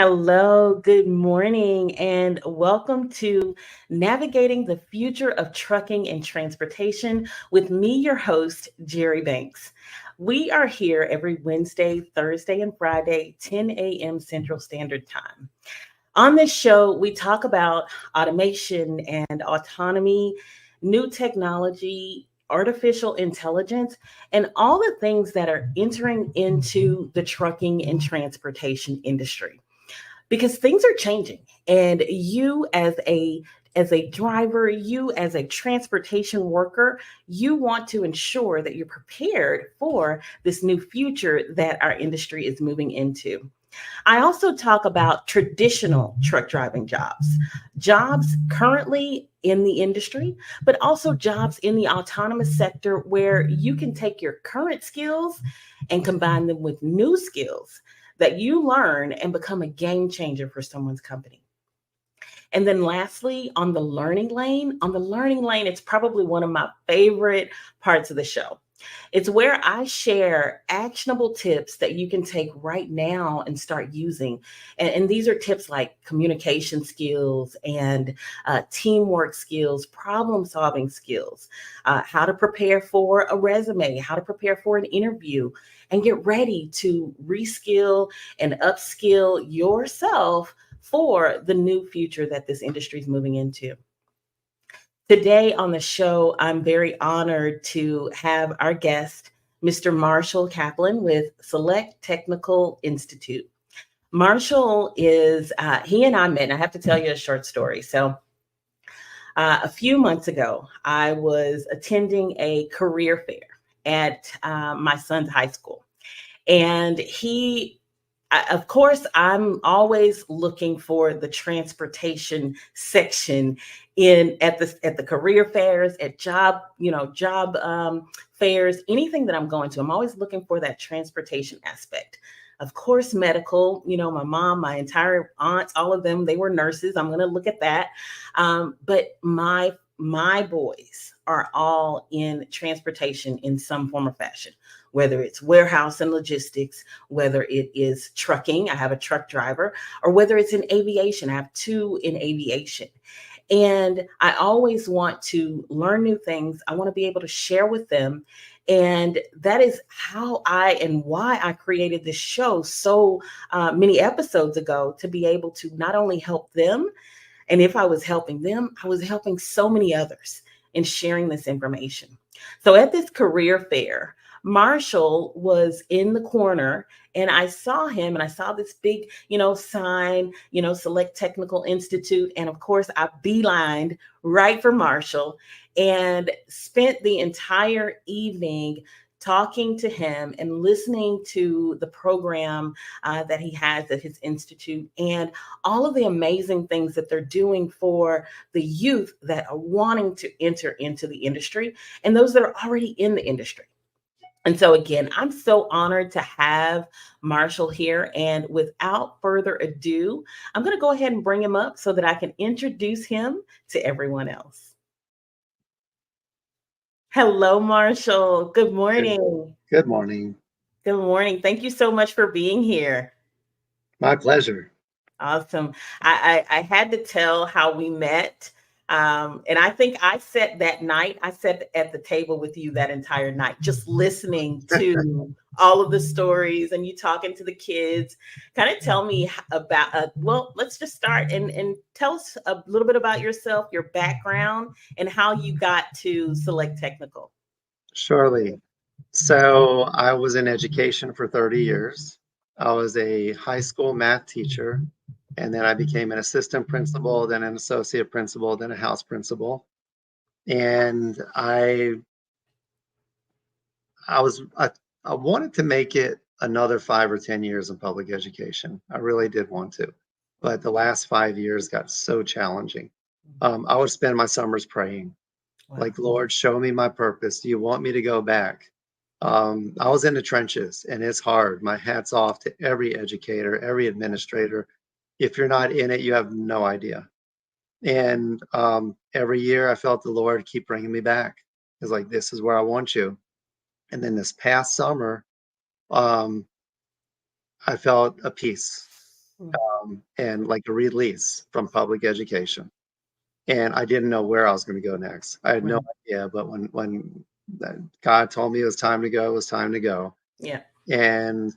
Hello, good morning, and welcome to Navigating the Future of Trucking and Transportation with me, your host, Jerry Banks. We are here every Wednesday, Thursday, and Friday, 10 a.m. Central Standard Time. On this show, we talk about automation and autonomy, new technology, artificial intelligence, and all the things that are entering into the trucking and transportation industry because things are changing and you as a driver, you as a transportation worker, you want to ensure that you're prepared for this new future that our industry is moving into. I also talk about traditional truck driving jobs currently in the industry, but also jobs in the autonomous sector where you can take your current skills and combine them with new skills that you learn and become a game changer for someone's company. And then lastly, on the learning lane, it's probably one of my favorite parts of the show. It's where I share actionable tips that you can take right now and start using. And these are tips like communication skills and teamwork skills, problem solving skills, how to prepare for a resume, how to prepare for an interview, and get ready to reskill and upskill yourself for the new future that this industry is moving into. Today on the show, I'm very honored to have our guest, Mr. Marshall Kaplan with SelecTechnical Institute. Marshall he and I met, and I have to tell you a short story. A few months ago, I was attending a career fair at my son's high school. And of course, I'm always looking for the transportation section in at the career fairs, at job fairs, anything that I'm going to. I'm always looking for that transportation aspect. Of course, medical. My mom, my entire aunts, all of them, they were nurses. I'm going to look at that. But my boys are all in transportation in some form or fashion, whether it's warehouse and logistics, whether it is trucking, I have a truck driver, or whether it's in aviation, I have two in aviation. And I always want to learn new things. I want to be able to share with them. And that is how and why I created this show so many episodes ago, to be able to not only help them, and if I was helping them, I was helping so many others in sharing this information. So at this career fair, Marshall was in the corner and I saw him and I saw this big, sign, Select Technical Institute. And of course, I beelined right for Marshall and spent the entire evening talking to him and listening to the program that he has at his institute and all of the amazing things that they're doing for the youth that are wanting to enter into the industry and those that are already in the industry. And so, again, I'm so honored to have Marshall here. And without further ado, I'm going to go ahead and bring him up so that I can introduce him to everyone else. Hello, Marshall. Good Good, morning. good morning. Good morning. Thank you so much for being here. My pleasure. Awesome. I had to tell how we met. And I think I sat at the table with you that entire night, just listening to all of the stories and you talking to the kids. Kind of tell me about, well, let's just start and tell us a little bit about yourself, your background, and how you got to Select Technical. Surely. So I was in education for 30 years. I was a high school math teacher, and then I became an assistant principal, then an associate principal, then a house principal. And I was I wanted to make it another 5 or 10 years in public education. I really did want to, but the last 5 years got so challenging. I would spend my summers praying. Wow. Like, Lord, show me my purpose. Do you want me to go back? I was in the trenches and it's hard. My hat's off to every educator, every administrator. If you're not in it, you have no idea. And every year I felt the Lord keep bringing me back. It's like, this is where I want you. And then this past summer, um, I felt a peace. Mm. and like a release from public education. And I didn't know where I was going to go next. I had no Right. idea, but when God told me it was time to go, it was time to go. Yeah. And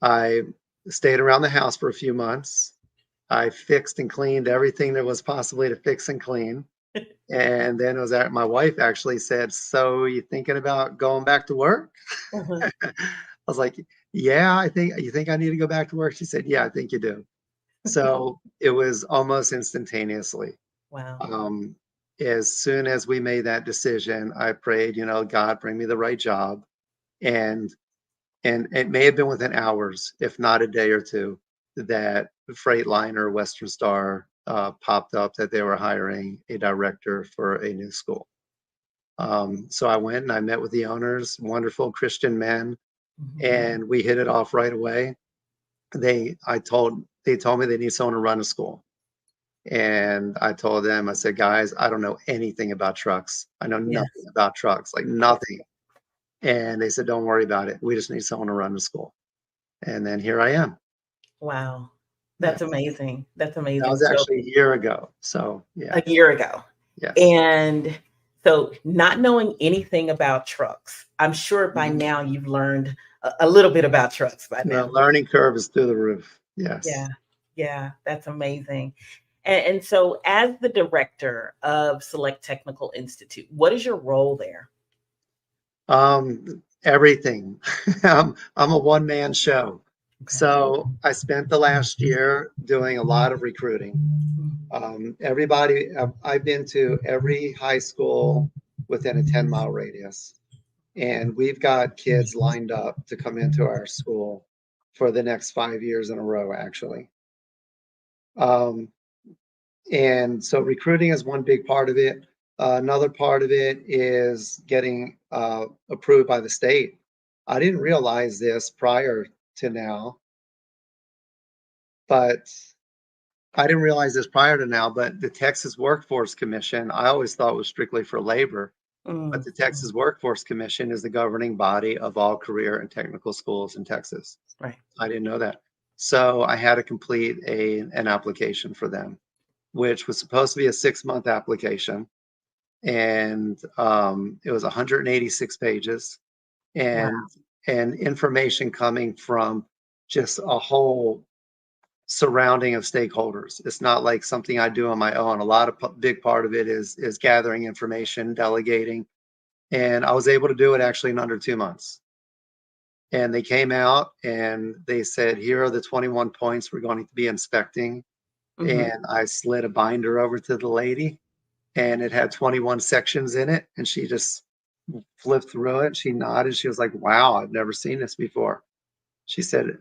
I stayed around the house for a few months. I fixed and cleaned everything there was possibly to fix and clean. And then it was that my wife actually said, "So you thinking about going back to work?" Uh-huh. I was like, "Yeah, I think you think I need to go back to work." She said, "Yeah, I think you do." So it was almost instantaneously. Wow. Um, as soon as we made that decision, I prayed, God, bring me the right job. And and it may have been within hours, if not a day or two, that Freightliner Western Star popped up that they were hiring a director for a new school. So I went and I met with the owners, wonderful Christian men, Mhm. and we hit it off right away. They told me they need someone to run a school. And I told them, I said, guys, I don't know anything about trucks. I know nothing Yes. about trucks, like Yes. nothing. And they said, don't worry about it. We just need someone to run the school. And then here I am. Wow. Yeah. That's amazing. That's That amazing. was So actually a year ago. So a yeah. year ago. Yes. And so not knowing anything about trucks, I'm sure by Mhm. now you've learned a little bit about trucks by The now. learning curve is through the roof. Yeah. Yes. Yeah, that's amazing. And so as the director of Select Technical Institute, what is your role there? Everything. I'm a one-man show. Okay. So I spent the last year doing a lot of recruiting. I've been to every high school within a 10-mile radius. And we've got kids lined up to come into our school for the next 5 years in a row, actually. Um, and so recruiting is one big part of it. Another part of it is getting approved by the state. I didn't realize this prior to now, but but the Texas Workforce Commission, I always thought was strictly for labor, but Mm, the Texas Workforce Commission is the governing body of all career and technical schools in Texas. right. I didn't know that. So I had to complete an application for them, which was supposed to be a 6-month application. And it was 186 pages Wow. and information coming from just a whole surrounding of stakeholders. It's not like something I do on my own. A lot of big part of it is gathering information, delegating, and I was able to do it actually in under 2 months. And they came out and they said, here are the 21 points we're going to be inspecting. Hmm. And I slid a binder over to the lady and it had 21 sections in it. And she just flipped through it. She nodded. She was like, wow, I've never seen this before. She said,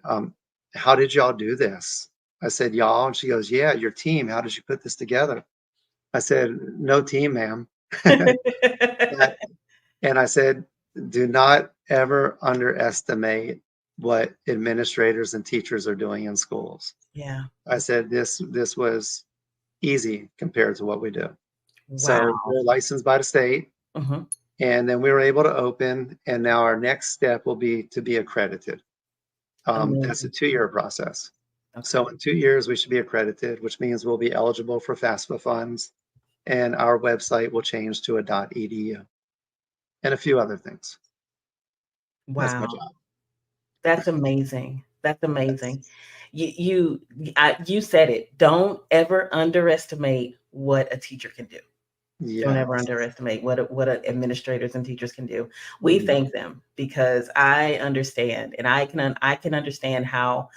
how did y'all do this? I said, y'all. And she goes, yeah, your team. How did you put this together? I said, no team, ma'am. And I said, do not ever underestimate what administrators and teachers are doing in schools. Yeah. I said, this was easy compared to what we do. So Wow. we're licensed by the state. Hmm. And then we were able to open. And now our next step will be to be accredited. That's a Amazing. 2-year process. Okay. So in 2 years, we should be accredited, which means we'll be eligible for FAFSA funds. And our website will change to a .edu and a few other things. That's my Wow. job. That's amazing. That's amazing. Yes. You said it. Don't ever underestimate what a teacher can do. Don't ever Yes. underestimate what administrators and teachers can do. We Mhm. thank them because I understand, and I can understand how.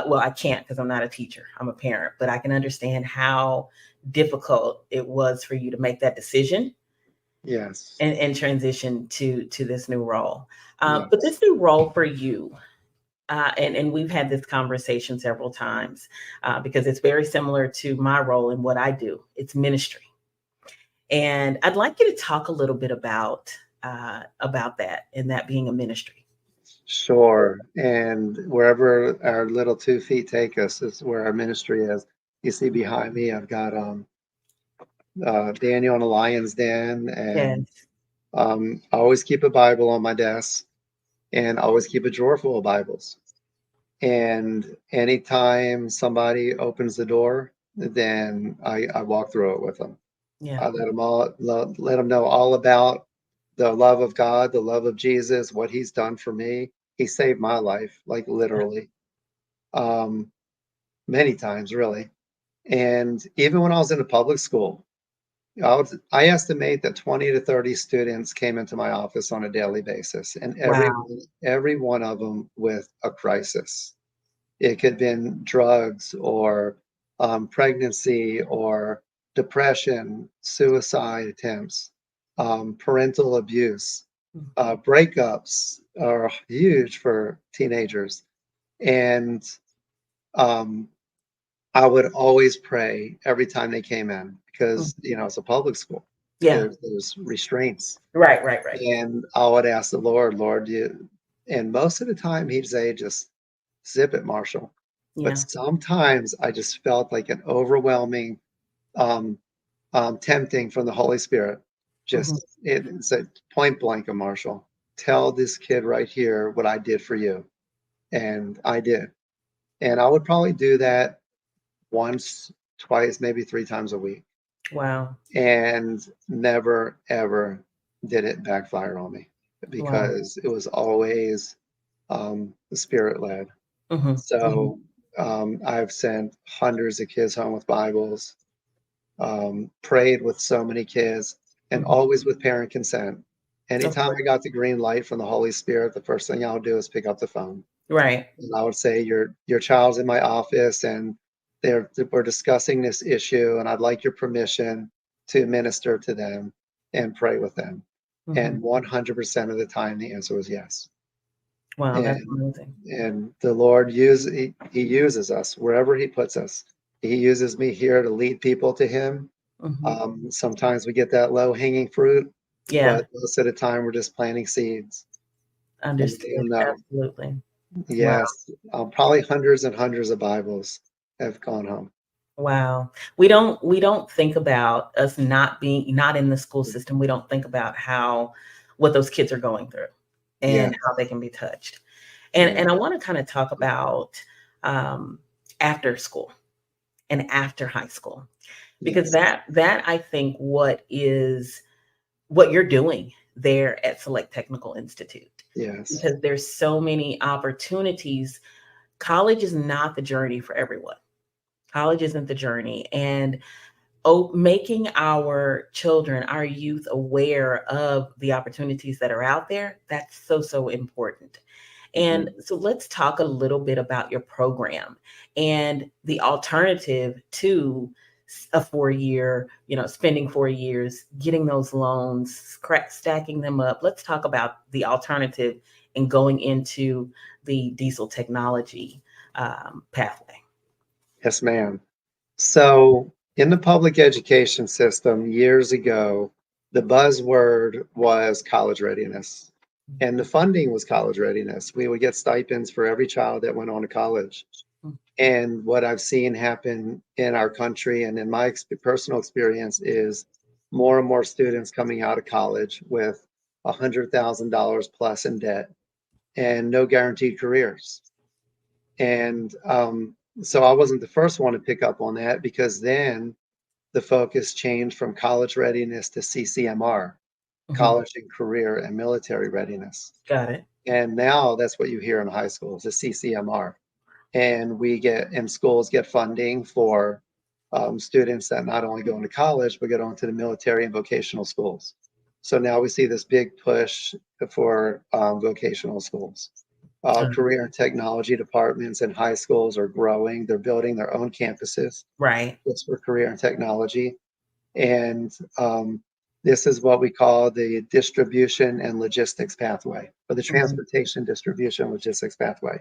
Well, I can't because I'm not a teacher. I'm a parent, but I can understand how difficult it was for you to make that decision Yes. and transition to this new role. But Yes. this new role for you, and we've had this conversation several times because it's very similar to my role in what I do. It's ministry, and I'd like you to talk a little bit about that and that being a ministry. Sure. And wherever our little 2 feet take us is where our ministry is. You see behind me, I've got Daniel in a lion's den, and Yes. I always keep a Bible on my desk, and I always keep a drawer full of Bibles. And anytime somebody opens the door, then I walk through it with them. Yeah. I let them know all about the love of God, the love of Jesus, what He's done for me. He saved my life, like literally, um, many times, really. And even when I was in a public school, I estimate that 20 to 30 students came into my office on a daily basis, and Wow. every one of them with a crisis. It could have been drugs or pregnancy or depression, suicide attempts, parental abuse, breakups are huge for teenagers. And um, I would always pray every time they came in Mhm. because, it's a public school. Yeah. There's restraints. Right, right, right. And I would ask the Lord, and most of the time he'd say, just zip it, Marshall. But Yeah. sometimes I just felt like an overwhelming, um, tempting from the Holy Spirit. Hmm. It said point blank, Marshall, tell this kid right here what I did for you. And I did. And I would probably do that once, twice, maybe three times a week. Wow. And never, ever did it backfire on me Wow. because it was always spirit led. Hmm. Hmm. So I've sent hundreds of kids home with Bibles, prayed with so many kids, and Hmm. always with parent consent. Of Anytime course. I got the green light from the Holy Spirit, the first thing I'll do is pick up the phone. Right. And I would say, your child's in my office and we're discussing this issue, and I'd like your permission to minister to them and pray with them. Hmm. And 100% of the time, the answer was yes. Wow, that's And amazing. the Lord he uses us wherever He puts us. He uses me here to lead people to Him. Hmm. Sometimes we get that low hanging fruit, Yeah. but most of the time we're just planting seeds and letting Understood. them know. Absolutely. Wow. Yes, probably hundreds and hundreds of Bibles have gone home. Wow. We don't think about us not in the school system. We don't think about how what those kids are going through and Yes, how they can be touched. yeah, And I want to kind of talk about um, after school and after high school because yes, that I think what you're doing there at Select Technical Institute yes, because there's so many opportunities. College is not the journey for everyone. College isn't the journey, and making our children, our youth aware of the opportunities that are out there, that's so, so important. And mhm, so let's talk a little bit about your program and the alternative to a 4 year, spending 4 years, getting those loans, stacking them up. Let's talk about the alternative and going into the diesel technology pathway. yes, ma'am. So, in the public education system years ago, the buzzword was college readiness, and the funding was college readiness. We would get stipends for every child that went on to college. And what I've seen happen in our country and in my personal experience is more and more students coming out of college with $100,000 plus in debt and no guaranteed careers. And so I wasn't the first one to pick up on that because then the focus changed from college readiness to CCMR, Mhm. college and career and military readiness. Got it. And now that's what you hear in high schools, the CCMR. And schools get funding for students that not only go into college, but get on to the military and vocational schools. So now we see this big push for vocational schools. Um, Career and technology departments in high schools are growing. They're building their own campuses right. just for career and technology. And this is what we call the distribution and logistics pathway, or the Mhm. transportation distribution logistics pathway.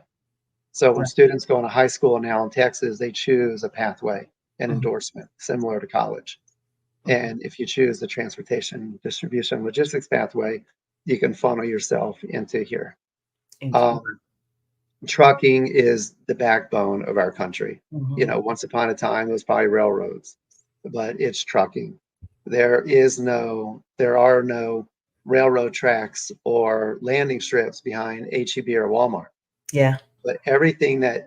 So when Right. students go into high school now in Texas, they choose a pathway, an Mhm. endorsement, similar to college. Mhm. And if you choose the transportation distribution logistics pathway, you can funnel yourself into here. Um, Trucking is the backbone of our country. Mhm. Once upon a time, it was probably railroads, but it's trucking. There are no railroad tracks or landing strips behind HEB or Walmart. Yeah. But everything that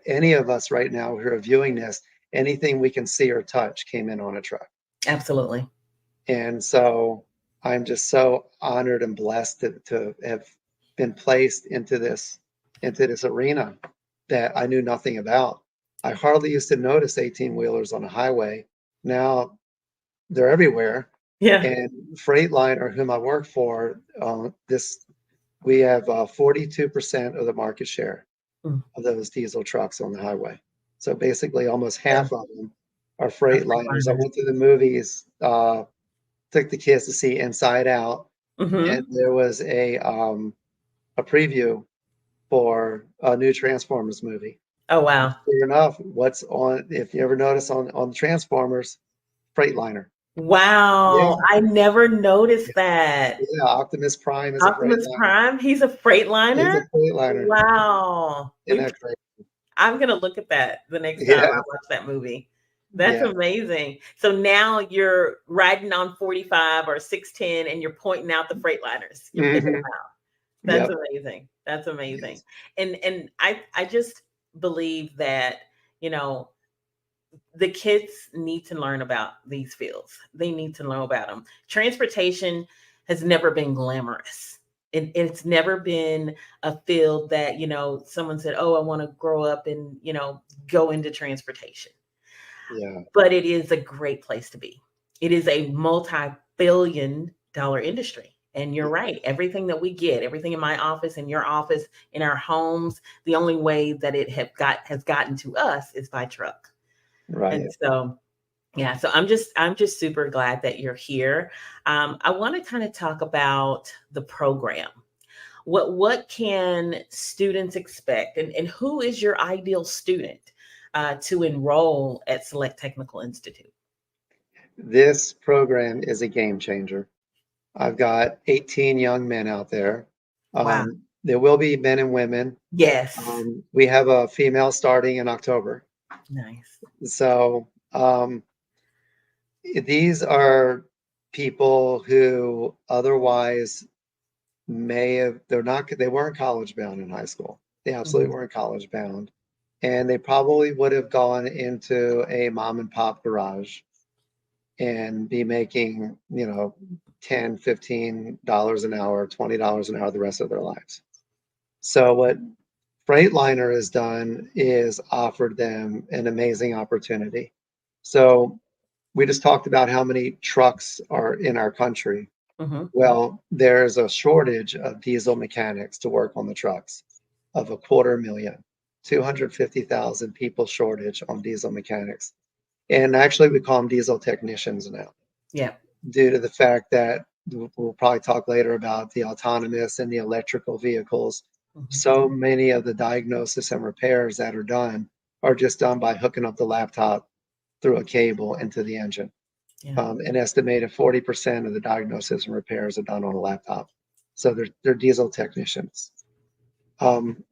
any of us right now who are viewing this, anything we can see or touch came in on a truck. Absolutely. And so I'm just so honored and blessed to have been placed into this arena that I knew nothing about. I hardly used to notice 18 wheelers on the highway. Now they're everywhere. Yeah. And Freightliner, whom I work for, we have 42% of the market share Mm. of those diesel trucks on the highway. So basically, almost Yeah. half of them are Our Freightliners. I Freightliner. went to the movies, took the kids to see Inside Out, and Mm-hmm. there was a preview for a new Transformers movie. Oh, And wow. sure enough, what's on? If you ever notice on Transformers, Freightliner. Yeah, Wow. I never noticed that. yeah. Optimus Prime is a Optimus Freightliner. Prime, he's a He's Freightliner? a Freightliner. Wow. Isn't that crazy? I'm gonna look at that the next time I Yeah, watch that movie. That's yeah. amazing. So now you're riding on 45 or 610 and you're pointing out the Freightliners. You're picking them Hmm. out. That's Yep. amazing. That's amazing. Yes. And I just believe that, you know, the kids need to learn about these fields. They need to know about them. Transportation has never been glamorous. It's never been a field that, someone said, oh, I want to grow up and, go into transportation. Yeah. But it is a great place to be. It is a multi-billion-dollar industry. And you're Yeah. right. Everything that we get, everything in my office, in your office, in our homes, the only way that it has gotten to us is by truck. And Right. so, yeah, so I'm just super glad that you're here. I want to kind of talk about the program. What can students expect, and who is your ideal student to enroll at Select Technical Institute? This program is a game changer. I've got 18 young men out there. Wow. There will be men and women. Yes. We have a female starting in October. Nice. So these are people who otherwise they weren't college bound in high school. They absolutely Mhm. weren't college bound. And they probably would have gone into a mom and pop garage and be making, 10, $15 an hour, $20 an hour the rest of their lives. So what Freightliner has done is offered them an amazing opportunity. So we just talked about how many trucks are in our country. Mhm. Well, there's a shortage of diesel mechanics to work on the trucks of a quarter million, 250,000 people shortage on diesel mechanics. And actually, we call them diesel technicians now Yeah. due to the fact that we'll probably talk later about the autonomous and the electrical vehicles. Mhm. So many of the diagnosis and repairs that are done are just done by hooking up the laptop through a cable into the engine. Yeah. An estimated 40% of the diagnosis and repairs are done on a laptop. So they're diesel technicians. Um,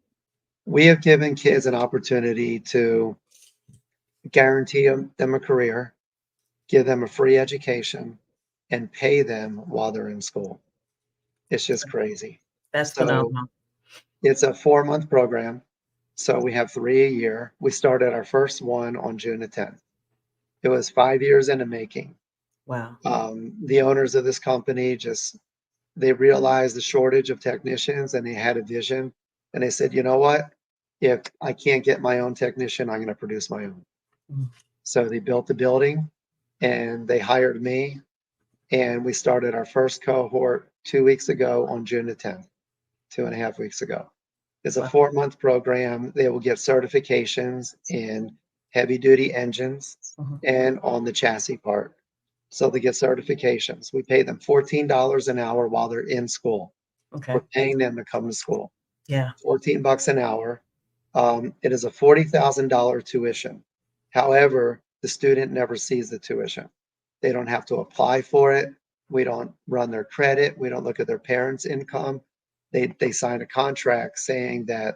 we have given kids an opportunity to guarantee them a career, give them a free education, and pay them while they're in school. It's just crazy. That's So phenomenal. it's a 4 month program. So we have three a year. We started our first one on June the 10th. It was 5 years in the making. Wow. The owners of this company they realized the shortage of technicians and they had a vision. And they said, you know what? If I can't get my own technician, I'm going to produce my own. Mm. So they built the building and they hired me. And we started our first cohort 2 weeks ago on June the 10th, 2.5 weeks ago. It's a Wow. 4 month program. They will get certifications in heavy duty engines Mhm. and on the chassis part. So they get certifications. We pay them $14 an hour while they're in school. Okay. We're paying them to come to school. Yeah. 14 bucks an hour. It is a $40,000 tuition. However, the student never sees the tuition. They don't have to apply for it. We don't run their credit. We don't look at their parents' income. They sign a contract saying that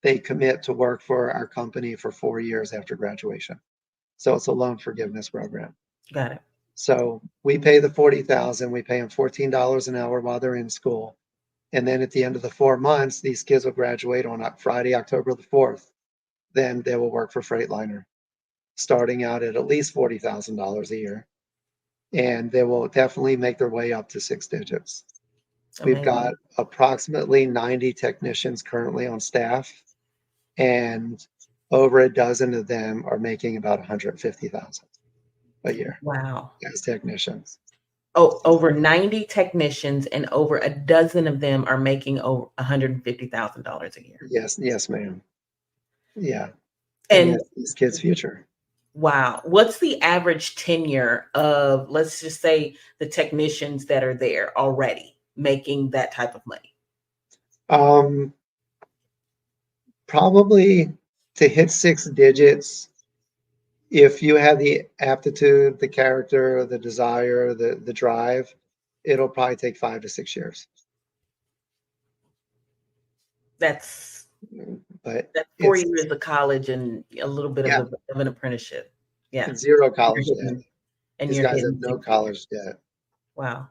they commit to work for our company for 4 years after graduation. So it's a loan forgiveness program. Got it. So we pay the 40,000. We pay them $14 an hour while they're in school. And then at the end of the 4 months, these kids will graduate on Friday, October the 4th. Then they will work for Freightliner, starting out at least $40,000 a year. And they will definitely make their way up to 6 digits. We've got Amazing. approximately 90 technicians currently on staff, and over a dozen of them are making about 150,000 a year Wow. as technicians. Oh, over 90 technicians and over a dozen of them are making over $150,000 a year. Yes, yes, ma'am. Yeah. And And that's these kids' future. wow, what's the average tenure of, let's just say, the technicians that are there already making that type of money? Um, Probably to hit 6 digits, if you have the aptitude, the character, the desire, the drive, it'll probably take 5 to 6 years. That's But that's 4 it's, years of college and a little bit yeah, of an apprenticeship. Yeah. zero You're college debt. hitting and These you're guys have hitting no 6 figures. college debt. Wow.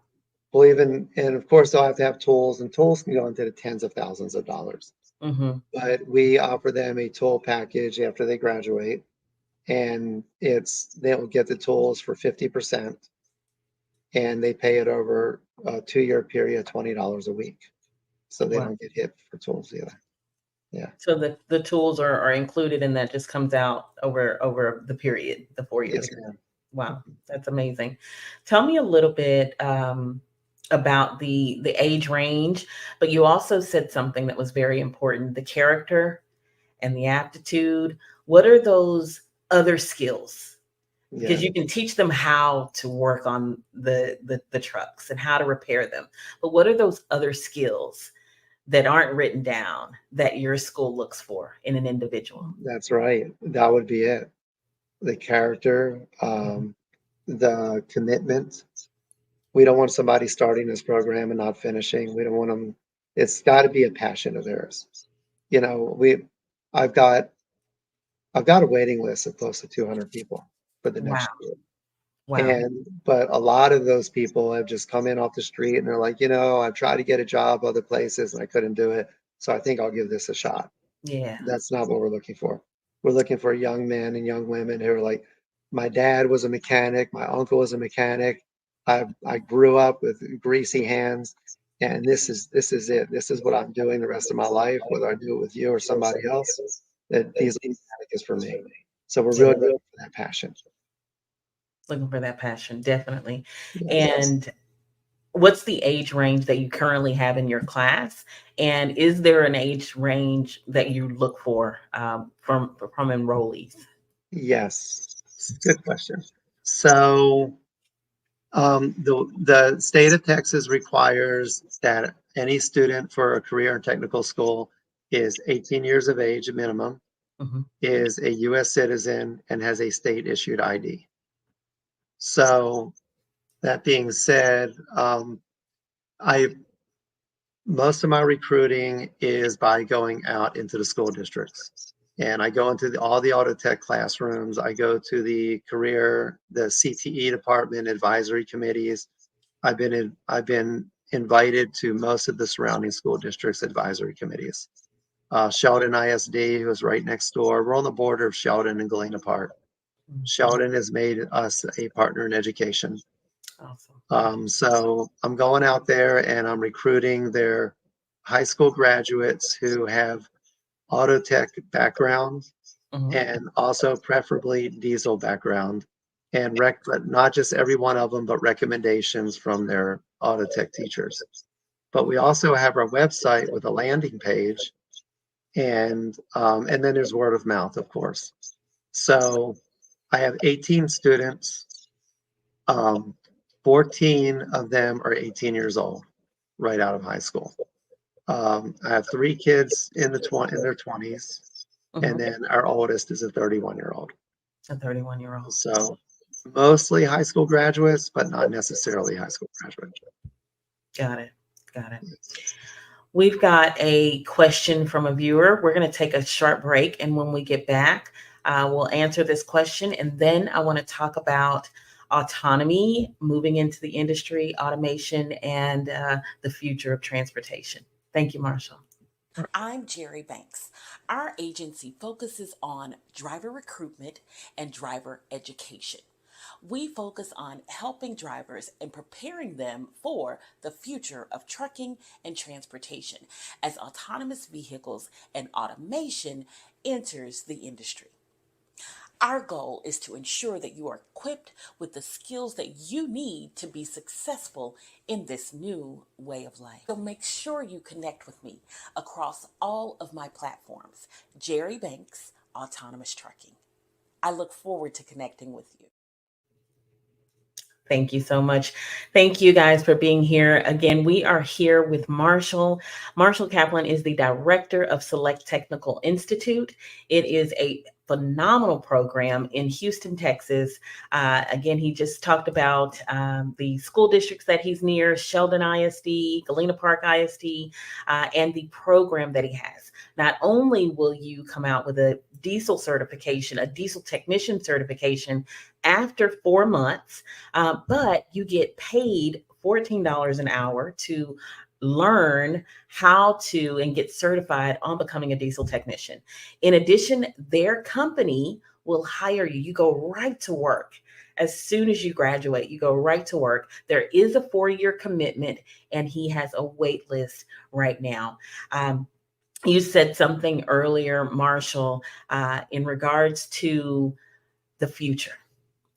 Well, even, and of course, they'll have to have tools, and tools can go into the tens of thousands of dollars. Mhm. But we offer them a tool package after they graduate, and they'll get the tools for 50%, and they pay it over a 2 year period, $20 a week. So they Wow. don't get hit for tools either. Yeah. So the tools are included and that just comes out over the period, the 4-year Yes, period. ma'am. Wow, that's amazing. Tell me a little bit about the age range, but you also said something that was very important, the character and the aptitude. What are those other skills? Because Yeah, you can teach them how to work on the trucks and how to repair them. But what are those other skills that aren't written down that your school looks for in an individual? that's right. That would be it. The character, Mhm. the commitment. We don't want somebody starting this program and not finishing. We don't want them. It's got to be a passion of theirs. You know, I've got, I've got a waiting list of close to 200 people for the Wow. next year. Wow. But a lot of those people have just come in off the street and they're like, I've tried to get a job other places and I couldn't do it. So I think I'll give this a shot. Yeah. That's not what we're looking for. We're looking for young men and young women who are like, my dad was a mechanic, my uncle was a mechanic. I grew up with greasy hands, and this is it. This is what I'm doing the rest of my life, whether I do it with you or somebody else. That diesel mechanic is for me. So we're really Yeah. looking for that passion. Looking for that passion, definitely. Yes. And what's the age range that you currently have in your class? And is there an age range that you look for from enrollees? Yes. Good question. So the state of Texas requires that any student for a career and technical school is 18 years of age minimum, Mhm. is a U.S. citizen, and has a state issued ID. So that being said, I most of my recruiting is by going out into the school districts. And I go into all the auto tech classrooms. I go to the CTE department, advisory committees. I've been invited to most of the surrounding school districts' advisory committees. Sheldon ISD, who is right next door. We're on the border of Sheldon and Galena Park. Mhm. Sheldon has made us a partner in education. Awesome. So I'm going out there and I'm recruiting their high school graduates who have auto tech backgrounds Mhm. and also preferably diesel background, and but not just every one of them, but recommendations from their auto tech teachers. But we also have our website with a landing page, and then there's word of mouth, of course. So I have 18 students. Um, 14 of them are 18 years old, right out of high school. I have 3 kids in their 20s, and Mhm. then our oldest is a 31-year-old. A 31-year-old. So mostly high school graduates, but not necessarily high school graduates. Got it. Got it. We've got a question from a viewer. We're going to take a short break, and when we get back, we'll answer this question. And then I want to talk about autonomy moving into the industry, automation, and the future of transportation. Thank you, Marshall. I'm Jerry Banks. Our agency focuses on driver recruitment and driver education. We focus on helping drivers and preparing them for the future of trucking and transportation as autonomous vehicles and automation enters the industry. Our goal is to ensure that you are equipped with the skills that you need to be successful in this new way of life. So make sure you connect with me across all of my platforms. Jerry Banks, Autonomous Trucking. I look forward to connecting with you. Thank you so much. Thank you guys for being here. Again, we are here with Marshall. Marshall Kaplan is the director of SelecTechnical Institute. It is a phenomenal program in Houston, Texas. Again, he just talked about the school districts that he's near, Sheldon ISD, Galena Park ISD, and the program that he has. Not only will you come out with a diesel certification, a diesel technician certification after 4 months, but you get paid $14 an hour to learn how to and get certified on becoming a diesel technician. In addition, their company will hire you. You go right to work. As soon as you graduate, you go right to work. There is a 4-year commitment, and he has a wait list right now. You said something earlier, Marshall, in regards to the future.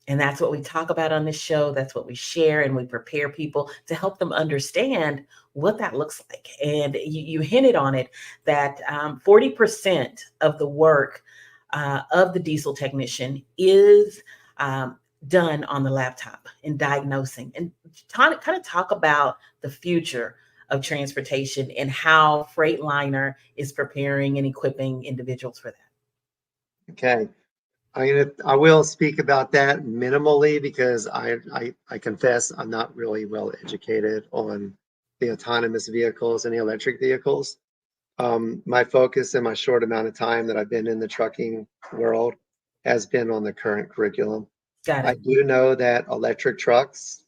And that's what we talk about on this show. That's what we share, and we prepare people to help them understand what that looks like. And you hinted on it that 40% of the work of the diesel technician is done on the laptop in diagnosing, and kind of talk about the future of transportation and how Freightliner is preparing and equipping individuals for that. Okay. I will speak about that minimally because I confess I'm not really well educated on the autonomous vehicles and the electric vehicles. My focus in my short amount of time that I've been in the trucking world has been on the current curriculum. Got I it. do know that electric trucks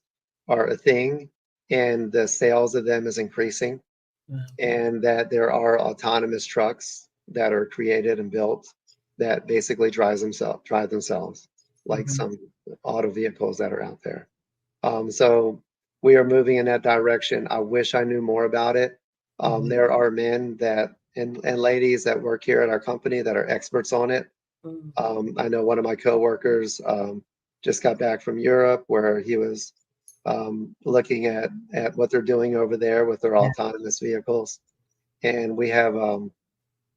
are a thing and the sales of them is increasing, Wow. and that there are autonomous trucks that are created and built that basically drive themselves, like Mhm. some auto vehicles that are out there. So we are moving in that direction. I wish I knew more about it. Mhm. There are men that and ladies that work here at our company that are experts on it. Mhm. I know one of my coworkers just got back from Europe where he was looking at what they're doing over there with their Yeah. autonomous vehicles. And we have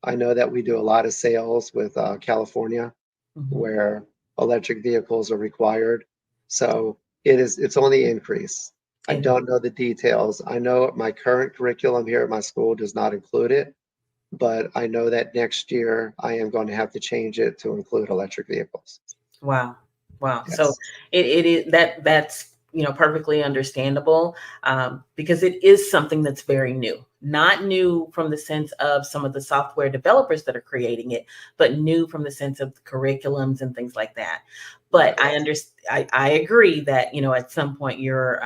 I know that we do a lot of sales with California Mhm. where electric vehicles are required. So it's on the increase. I It is. don't know the details. I know my current curriculum here at my school does not include it, but I know that next year I am going to have to change it to include electric vehicles. Wow. Wow. So Yes. it is that's perfectly understandable, because it is something that's very new. Not new from the sense of some of the software developers that are creating it, but new from the sense of the curriculums and things like that. But I Correct. understand. I agree that at some point your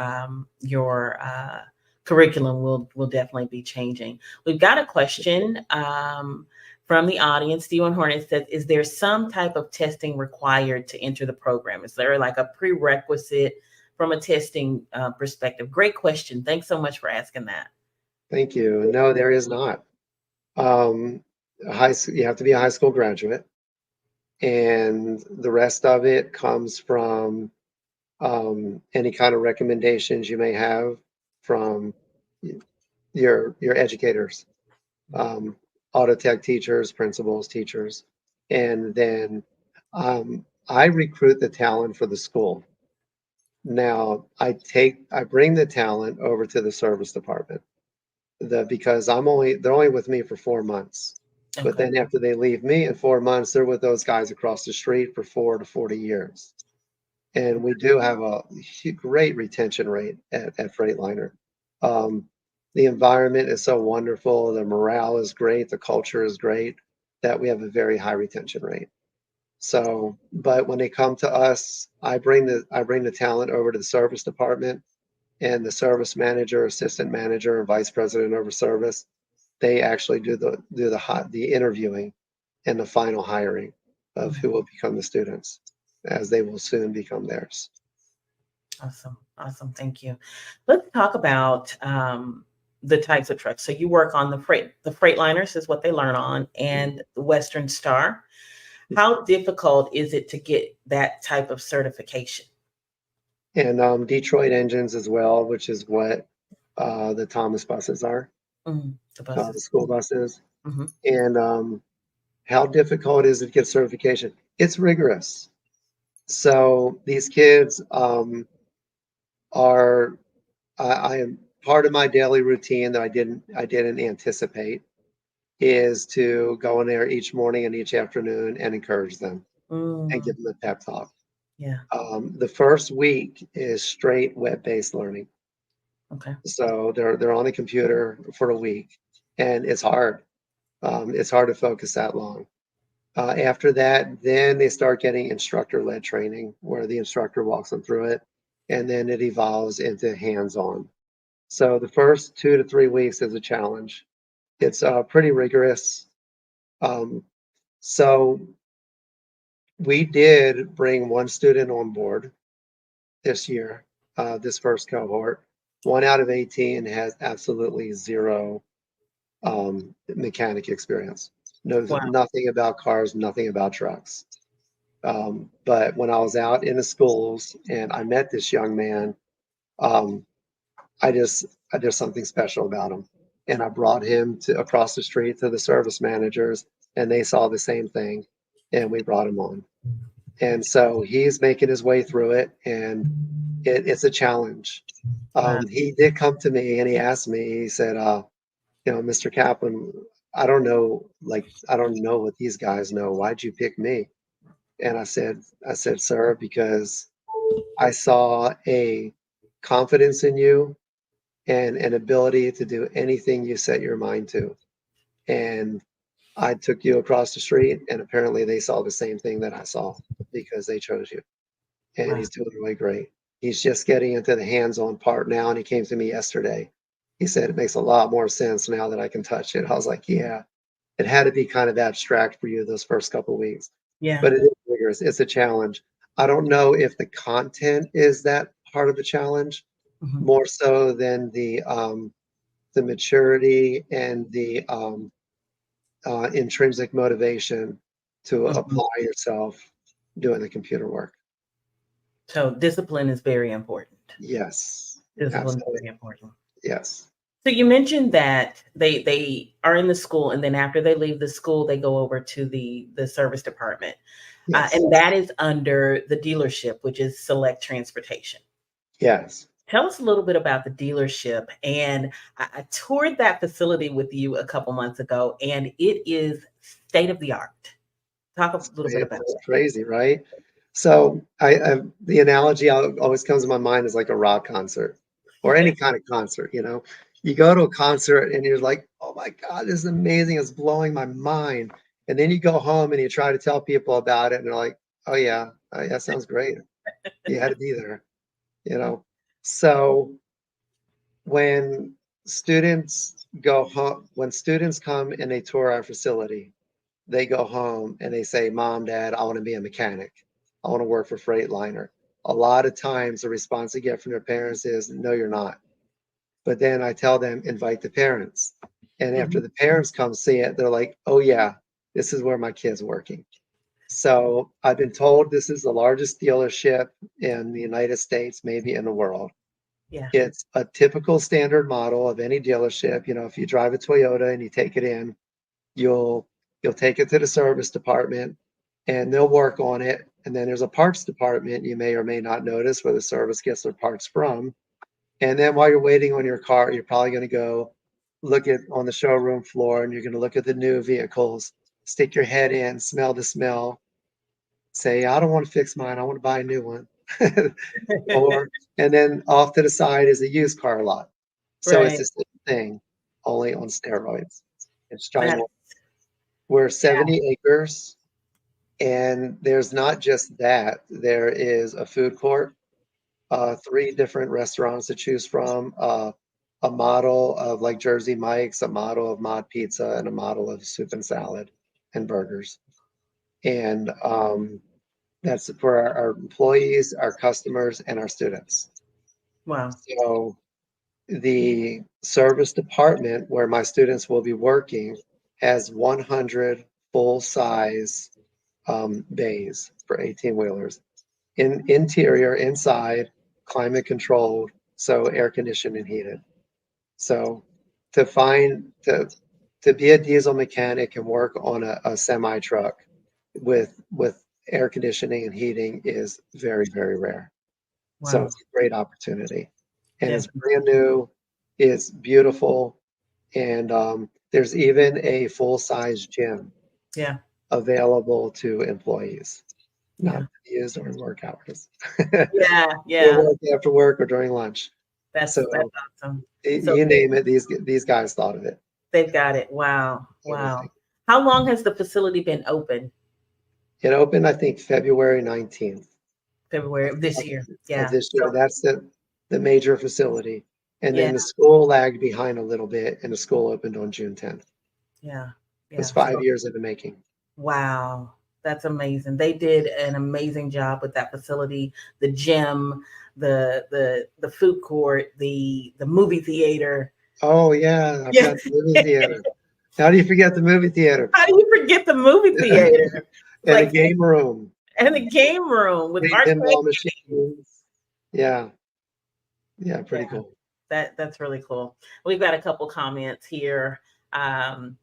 curriculum will definitely be changing. We've got a question. From the audience, D1 Hornet says, is there some type of testing required to enter the program? Is there like a prerequisite from a testing perspective? Great question. Thanks so much for asking that. Thank you. No, there is not. Um, you have to be a high school graduate, and the rest of it comes from any kind of recommendations you may have from your educators, um, auto tech teachers, principals, teachers, and then I recruit the talent for the school. Now I bring the talent over to the service department because they're only with me for 4 months. But Okay. then after they leave me in 4 months, they're with those guys across the street for 4 to 40 years. And we do have a great retention rate at Freightliner. Um, the environment is so wonderful, the morale is great, the culture is great, that we have a very high retention rate. So, but when they come to us, I bring the talent over to the service department, and the service manager, assistant manager, and vice president over service, they actually do the interviewing and the final hiring of who will become the students, as they will soon become theirs. Awesome. Awesome. Thank you. Let's talk about the types of trucks. So you work on the Freightliners is what they learn on, and the Western Star. How difficult is it to get that type of certification? And Detroit engines as well, which is what the Thomas buses are, The the buses. school buses. Hmm. And how difficult is it to get certification? It's rigorous. So these kids are, I am part of my daily routine that I didn't anticipate is to go in there each morning and each afternoon and encourage them and Mm, give them a pep talk. yeah. The first week is straight web-based learning. Okay. So they're on the computer for a week, and it's hard. It's hard to focus that long. After that, then they start getting instructor-led training where the instructor walks them through it, and then it evolves into hands-on. So the first 2 to 3 weeks is a challenge. It's pretty rigorous. Um, so we did bring one student on board this year, this first cohort. One out of 18 has absolutely zero mechanic experience. Knows Wow. nothing about cars, nothing about trucks. But when I was out in the schools and I met this young man, um, I did something special about him. And I brought him to across the street to the service managers, and they saw the same thing, and we brought him on. And so he's making his way through it, and it's a challenge. Wow. He did come to me and he asked me, he said, Mr. Kaplan, I don't know what these guys know. Why'd you pick me? And I said, sir, because I saw a confidence in you and an ability to do anything you set your mind to. And I took you across the street, and apparently they saw the same thing that I saw because they chose you. And Wow. he's doing really great. He's just getting into the hands-on part now, and he came to me yesterday. He said it makes a lot more sense now that I can touch it. I was like, yeah, it had to be kind of abstract for you those first couple of weeks, Yeah. but it is rigorous. It's a challenge. I don't know if the content is that part of the challenge Hmm. more so than the maturity and the intrinsic motivation to Hmm. apply yourself doing the computer work. So discipline is very important. Yes, Discipline is absolutely. very important. Yes, So you mentioned that they are in the school, and then after they leave the school, they go over to the service department, yes, and that is under the dealership, which is Select Transportation. yes. Tell us a little bit about the dealership. And I toured that facility with you a couple months ago, and it is state of the art. Talk a little bit about It's that. crazy, right? So the analogy always comes to my mind is like a rock concert or any kind of concert, You go to a concert and you're like, oh my God, this is amazing. It's blowing my mind. And then you go home and you try to tell people about it and they're like, oh yeah, that sounds great. You had to be there, you know? So when when students come and they tour our facility, they go home and they say, Mom, Dad, I want to be a mechanic. I want to work for Freightliner. A lot of times the response they get from their parents is, no, you're not. But then I tell them, invite the parents. And after Mhm. the parents come see it, they're like, oh, yeah, this is where my kid's working. So I've been told this is the largest dealership in the United States, maybe in the world. Yeah. It's a typical standard model of any dealership. If you drive a Toyota and you take it in, you'll you'll take it to the service department and they'll work on it. And then there's a parts department you may or may not notice where the service gets their parts from. And then while you're waiting on your car, you're probably going to go look at on the showroom floor and you're going to look at the new vehicles, stick your head in, smell the smell, say, I don't want to fix mine, I want to buy a new one. or and then off to the side is a used car lot. So it's Right. the same thing, only on steroids. It's That, ginormous. We're 70 acres. And there's not just that, there is a food court, 3 different restaurants to choose from, a model of like Jersey Mike's, a model of Mod Pizza, and a model of soup and salad and burgers. And that's for our employees, our customers, and our students. Wow. So the service department where my students will be working has 100 full-size bays for 18-wheelers. Interior, inside, climate controlled, so air conditioned and heated. So to be a diesel mechanic and work on a semi truck with air conditioning and heating is very, very rare. So Wow. it's a great opportunity. And it's Definitely. brand new, it's beautiful, and there's even a full-size gym Yeah. available to employees, not Yeah. to be used during work hours. Yeah. Or Yeah. work after work or during lunch. That's So awesome. So you name it, these guys thought of it. they've got it. Wow. Wow. Everything. How long has the facility been open? It opened, I think, February 19th February of, of this of, year. of Yeah. this year. So That's the major facility. And yeah. then the school lagged behind a little bit, and the school opened on June 10th. Yeah. It's Yeah. 5 years in the making. Wow. That's amazing. They did an amazing job with that facility, the gym, the food court, the movie theater. Oh yeah, I Yeah. forgot the movie theater. How do you forget the movie theater? How do you forget the movie theater? And a Like, game room, and the game room with three arcade. pinball machines. Yeah, yeah, pretty Yeah, cool. that's really cool. We've got a couple comments here. Um,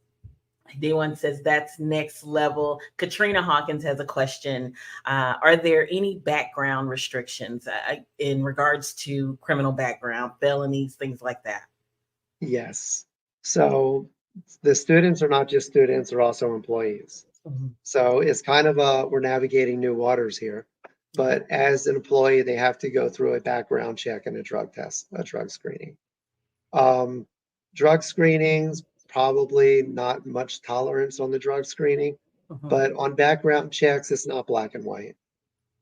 D1 says that's next level. Katrina Hawkins has a question. Are there any background restrictions in regards to criminal background, felonies, things like that? Yes. So the students are not just students, they're also employees. Mhm. So it's kind of we're navigating new waters here. But as an employee, they have to go through a background check and a drug test, a drug screening. Um, Drug screenings, probably not much tolerance on the drug screening, Mhm. but on background checks, it's not black and white.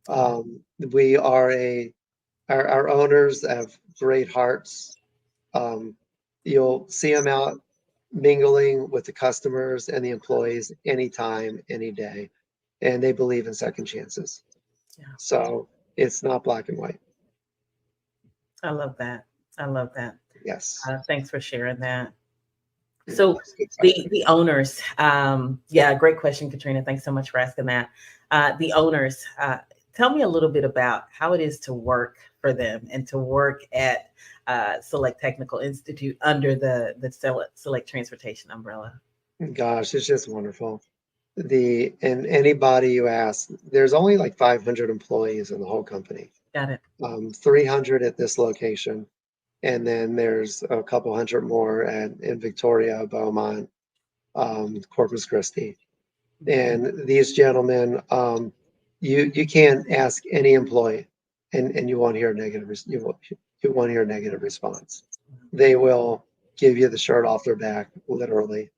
Okay. We are our owners have great hearts. Um, you'll see them out mingling with the customers and the employees anytime, any day, and they believe in second chances. Yeah, So it's not black and white. I love that. I love that. Yes. Thanks for sharing that. Yeah, So that's good the owners, yeah, great question, Katrina. Thanks so much for asking that. The owners, tell me a little bit about how it is to work for them and to work at Select Technical Institute under the Select Transportation umbrella. Gosh, it's just wonderful. And anybody you ask, there's only like 500 employees in the whole company. Got it. 300 at this location, and then there's a couple hundred more in Victoria, Beaumont, Corpus Christi. And these gentlemen, you can't ask any employee, and you won't hear a negative. You won't hear a negative response. They will give you the shirt off their back, literally.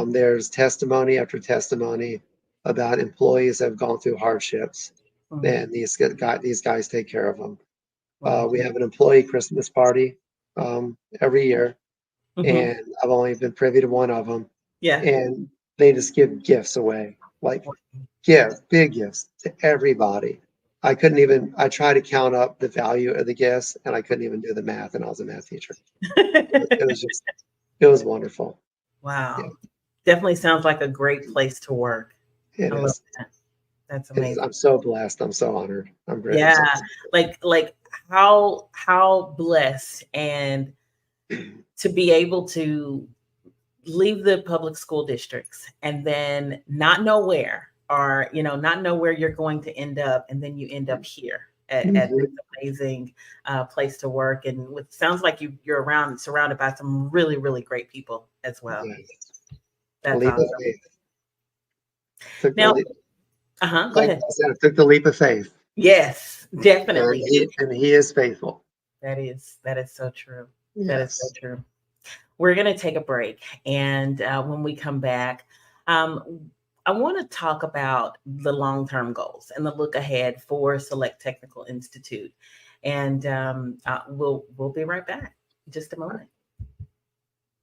There's testimony after testimony about employees that have gone through hardships, Mhm. and these guys take care of them. Wow. We have an employee Christmas party every year, Mhm. and I've only been privy to one of them, Yeah. and they just give gifts away, like big gifts to everybody. I tried to count up the value of the gifts, and I couldn't even do the math, and I was a math teacher. It was just, it was wonderful. Yeah, Wow. Definitely sounds like a great place to work. it I love is. that. That's It is. amazing. I'm so blessed. I'm so honored. I'm Yeah. so Like how blessed and to be able to leave the public school districts and then not know where or not know where you're going to end up and then you end up here at this Mhm. amazing place to work and with sounds like you're around surrounded by some really really great people as well. Yes. A That's leap of awesome. faith. Took the Now, leap, go like ahead. I said, I took the leap of faith, Yes, and definitely. he is faithful. That is so true. That is so Yes. true. We're going to take a break. And when we come back, um, I want to talk about the long-term goals and the look ahead for Select Technical Institute, and we'll be right back in just a moment.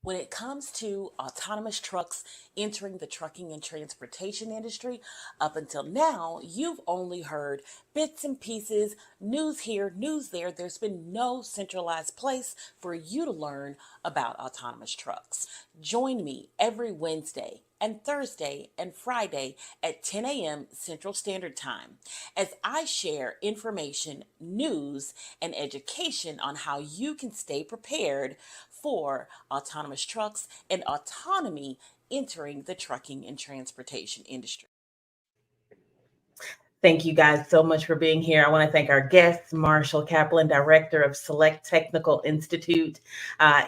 When it comes to autonomous trucks entering the trucking and transportation industry, up until now, you've only heard bits and pieces, news here, news there. There's been no centralized place for you to learn about autonomous trucks. Join me every Wednesday and Thursday and Friday at 10 a.m. Central Standard Time as I share information, news, and education on how you can stay prepared for autonomous trucks and autonomy entering the trucking and transportation industry. Thank you guys so much for being here. I want to thank our guest, Marshall Kaplan, Director of Select Technical Institute.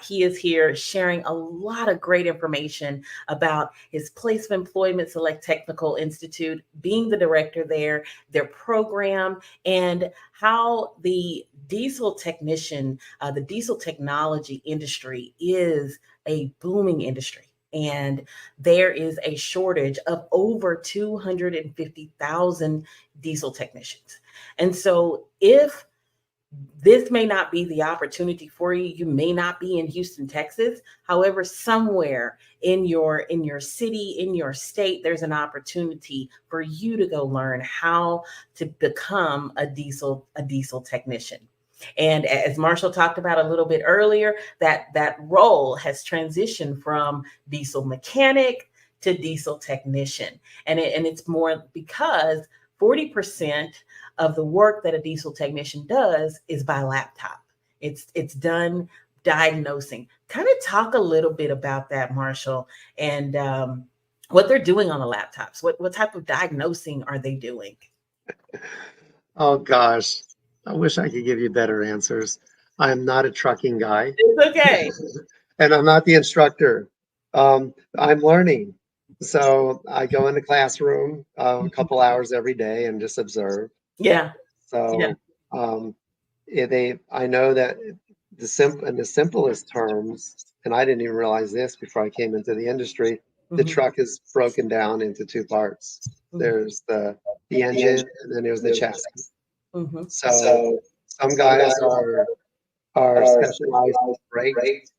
He is here sharing a lot of great information about his place of employment, Select Technical Institute, being the director there, their program, and how the diesel technology industry is a booming industry. And there is a shortage of over 250,000 diesel technicians. And so if this may not be the opportunity for you, you may not be in Houston, Texas. However, somewhere in your city, in your state, there's an opportunity for you to go learn how to become a diesel technician. And as Marshall talked about a little bit earlier, that role has transitioned from diesel mechanic to diesel technician. And it's more because 40% of the work that a diesel technician does is by laptop. It's done diagnosing. Kind of talk a little bit about that, Marshall, and what they're doing on the laptops. What type of diagnosing are they doing? Oh gosh, I wish I could give you better answers. I am not a trucking guy, It's okay. and I'm not the instructor. I'm learning. So I go in the classroom a couple hours every day and just observe. Yeah. Yeah. So I know that in the simplest terms, and I didn't even realize this before I came into the industry, the Mhm. truck is broken down into two parts. Mhm. There's the engine, and then there's the chassis. Mhm. So some guys are specialized in brakes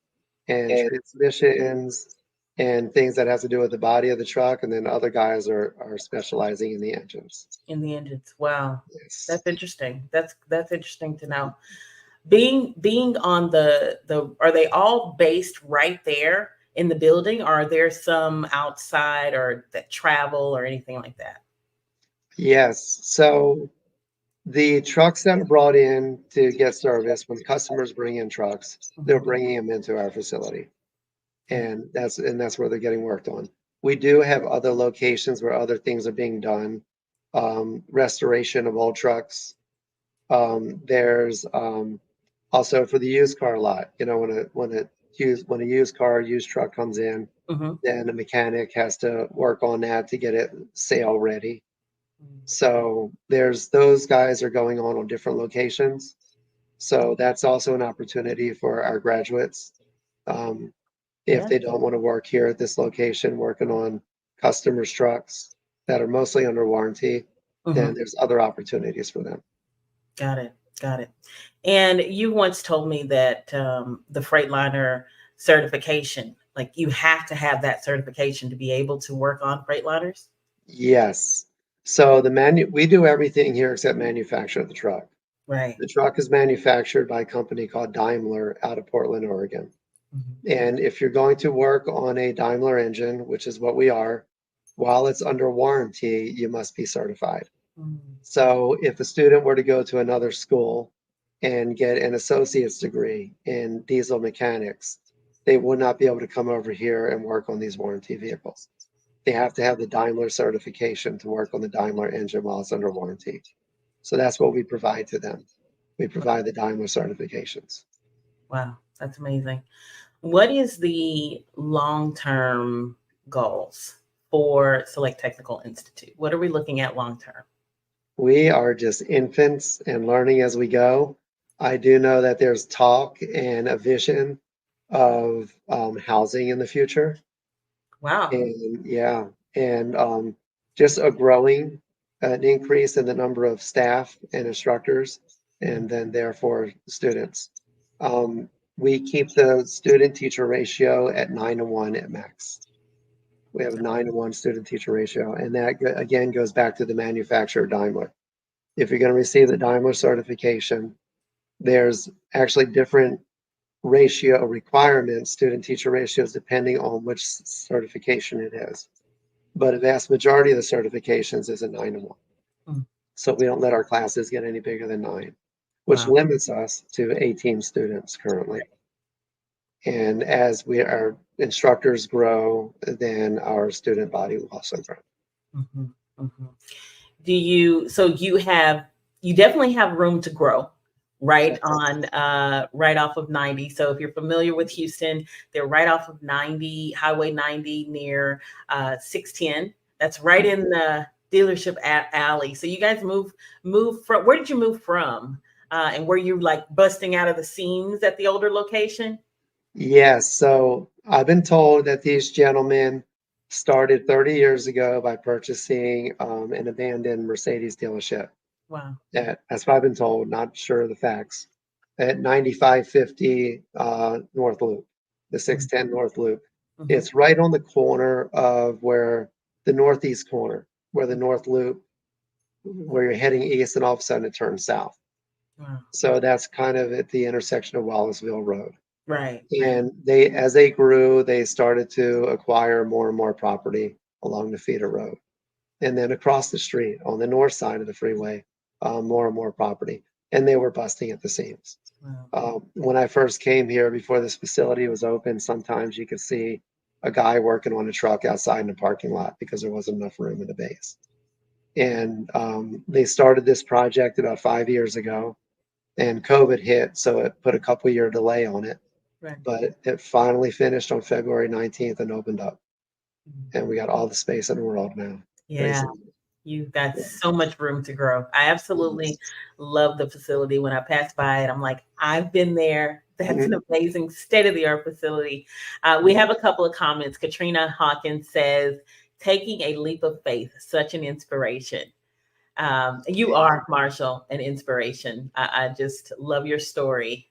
and transmissions and things that have to do with the body of the truck, and then other guys are specializing in the engines. In the engines. Wow. Yes. That's interesting. That's interesting to know. Being on the are they all based right there in the building, or are there some outside or that travel or anything like that? Yes. So the trucks that are brought in to get service, when customers bring in trucks, they're Mhm. bringing them into our facility, and that's where they're getting worked on. We do have other locations where other things are being done, restoration of old trucks. There's also for the used car lot. You know, when a used truck comes in, Mhm. then the mechanic has to work on that to get it sale ready. So there's those guys are going on different locations. So that's also an opportunity for our graduates. Um, if Yeah. they don't want to work here at this location, working on customers' trucks that are mostly under warranty, then Mhm. there's other opportunities for them. Got it. Got it. And you once told me that the Freightliner certification, like you have to have that certification to be able to work on Freightliners. Yes. So we do everything here except manufacture the truck. Right. The truck is manufactured by a company called Daimler out of Portland, Oregon. Mhm. And if you're going to work on a Daimler engine, which is what we are, while it's under warranty, you must be certified. Mhm. So if a student were to go to another school and get an associate's degree in diesel mechanics, they would not be able to come over here and work on these warranty vehicles. They have to have the Daimler certification to work on the Daimler engine while it's under warranty. So that's what we provide to them. We provide the Daimler certifications. Wow, that's amazing. What is the long-term goals for Select Technical Institute? What are we looking at long term? We are just infants and learning as we go. I do know that there's talk and a vision of housing in the future. Wow. And yeah, and just a growing, an increase in the number of staff and instructors, and then therefore students. We keep the student-teacher ratio at 9-to-1 at max. We have a 9-to-1 student-teacher ratio, and that again goes back to the manufacturer Daimler. If you're going to receive the Daimler certification, there's actually different ratio requirements, student-teacher ratios, depending on which certification it is. But a vast majority of the certifications is a 9-to-1. Mm. So we don't let our classes get any bigger than 9, which Wow. limits us to 18 students currently. And as our instructors grow, then our student body will also grow. Mm-hmm. Mm-hmm. So you definitely have room to grow, right? Yes. On right off of 90. So if you're familiar with Houston, they're right off of 90, Highway 90 near 610. That's right in the dealership alley. So you guys move from, where did you move from? And were you like busting out of the seams at the older location? Yes. So I've been told that these gentlemen started 30 years ago by purchasing an abandoned Mercedes dealership. Wow. That's what I've been told, not sure of the facts. At 9550 North Loop, the 610 North Loop. Mm-hmm. It's right on the corner of where the northeast corner, where the North Loop, where you're heading east and all of a sudden it turns south. Wow. So that's kind of at the intersection of Wallaceville Road. Right. And as they grew, they started to acquire more and more property along the feeder road. And then across the street on the north side of the freeway, more and more property. And they were busting at the seams. Wow. When I first came here, before this facility was open, sometimes you could see a guy working on a truck outside in the parking lot because there wasn't enough room in the base. And they started this project about 5 years ago, and COVID hit, so it put a couple year delay on it. Right. But it finally finished on February 19th and opened up. And we got all the space in the world now. Yeah. You've got so much room to grow. I absolutely love the facility. When I pass by it, I'm like, I've been there. That's an amazing state-of-the-art facility. We have a couple of comments. Katrina Hawkins says, taking a leap of faith, such an inspiration. You are, Marshall, an inspiration. I just love your story.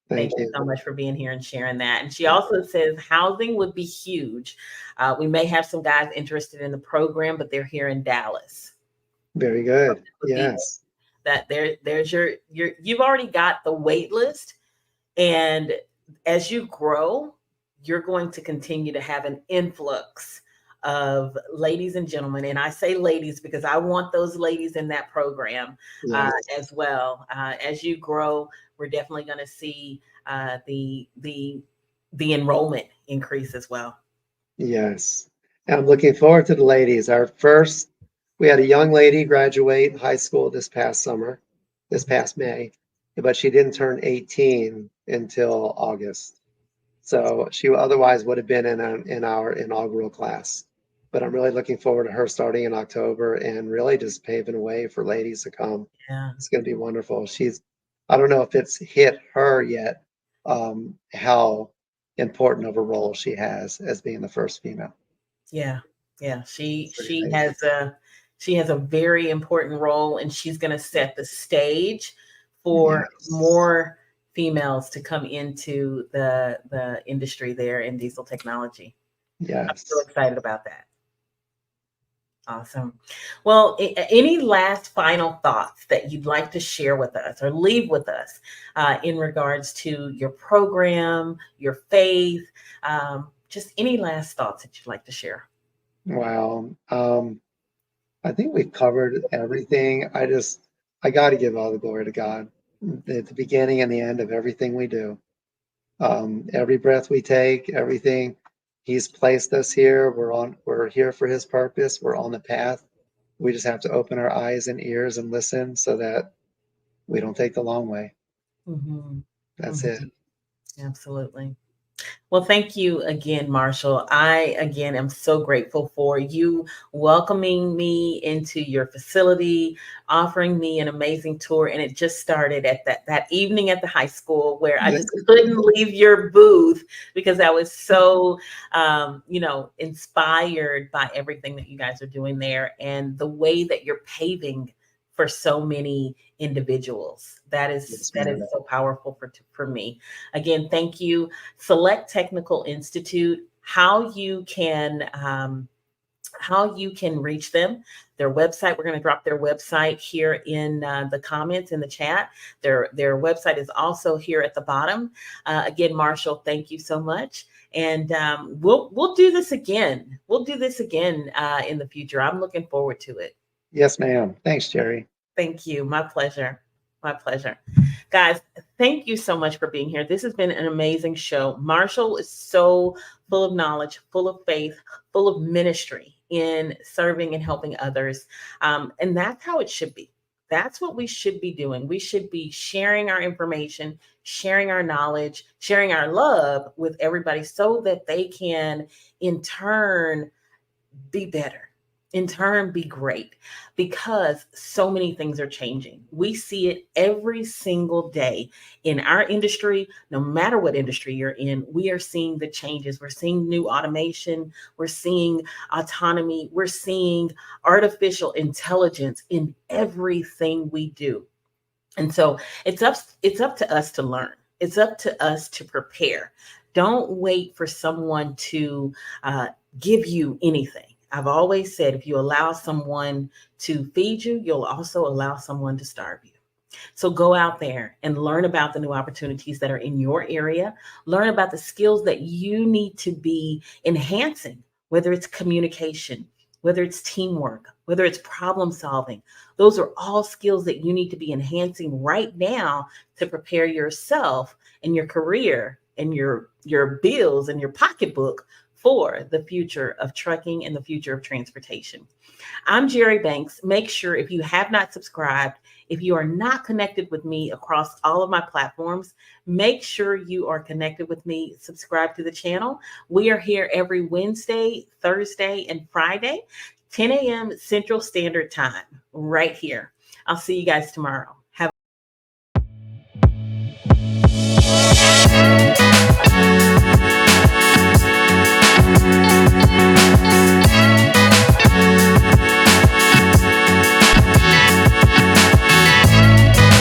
Thank you so much for being here and sharing that. And she also says housing would be huge. We may have some guys interested in the program, but they're here in Dallas. Very good. Yes. That there's you've already got the wait list. And as you grow, you're going to continue to have an influx of ladies and gentlemen. And I say ladies because I want those ladies in that program as well. As you grow, we're definitely going to see the enrollment increase as well. Yes. And I'm looking forward to the ladies. We had a young lady graduate high school this past May, but she didn't turn 18 until August. So she otherwise would have been in our inaugural class. But I'm really looking forward to her starting in October and really just paving a way for ladies to come. Yeah. It's going to be wonderful. I don't know if it's hit her yet, how important of a role she has as being the first female. Yeah. She has a very important role, and she's going to set the stage for more females to come into the industry there in diesel technology. Yes. I'm so excited about that. Awesome. Well, any last final thoughts that you'd like to share with us or leave with us in regards to your program, your faith, just any last thoughts that you'd like to share? Wow. I think we've covered everything. I got to give all the glory to God at the beginning and the end of everything we do. Every breath we take, everything, He's placed us here. We're here for His purpose. We're on the path. We just have to open our eyes and ears and listen so that we don't take the long way. Mm-hmm. That's it. Absolutely. Well, thank you again, Marshall. I, again, am so grateful for you welcoming me into your facility, offering me an amazing tour. And it just started at that evening at the high school where I Yes, just it couldn't did. leave your booth because I was so, inspired by everything that you guys are doing there and the way that you're paving for so many individuals. That is Yes, that is ma'am. so powerful for me. Again, thank you. SelecTechnical Institute, how you can reach them. Their website, we're going to drop their website here in the comments in the chat. Their website is also here at the bottom. Again, Marshall, thank you so much. And we'll do this again. We'll do this again in the future. I'm looking forward to it. Yes, ma'am. Thanks, Jerry. Thank you. My pleasure. My pleasure. Guys, thank you so much for being here. This has been an amazing show. Marshall is so full of knowledge, full of faith, full of ministry in serving and helping others. And that's how it should be. That's what we should be doing. We should be sharing our information, sharing our knowledge, sharing our love with everybody so that they can, in turn, be better, in turn be great, because so many things are changing. We see it every single day in our industry. No matter what industry you're in, we are seeing the changes. We're seeing new automation, we're seeing autonomy, we're seeing artificial intelligence in everything we do. And so it's up to us to learn. It's up to us to prepare. Don't wait for someone to uh, give you anything. I've always said if you allow someone to feed you, you'll also allow someone to starve you. So go out there and learn about the new opportunities that are in your area. Learn about the skills that you need to be enhancing, whether it's communication, whether it's teamwork, whether it's problem solving. Those are all skills that you need to be enhancing right now to prepare yourself and your career and your bills and your pocketbook for the future of trucking and the future of transportation. I'm Jerry Banks. Make sure, if you have not subscribed, if you are not connected with me across all of my platforms, make sure you are connected with me. Subscribe to the channel. We are here every Wednesday, Thursday, and Friday, 10 a.m. Central Standard Time, right here. I'll see you guys tomorrow.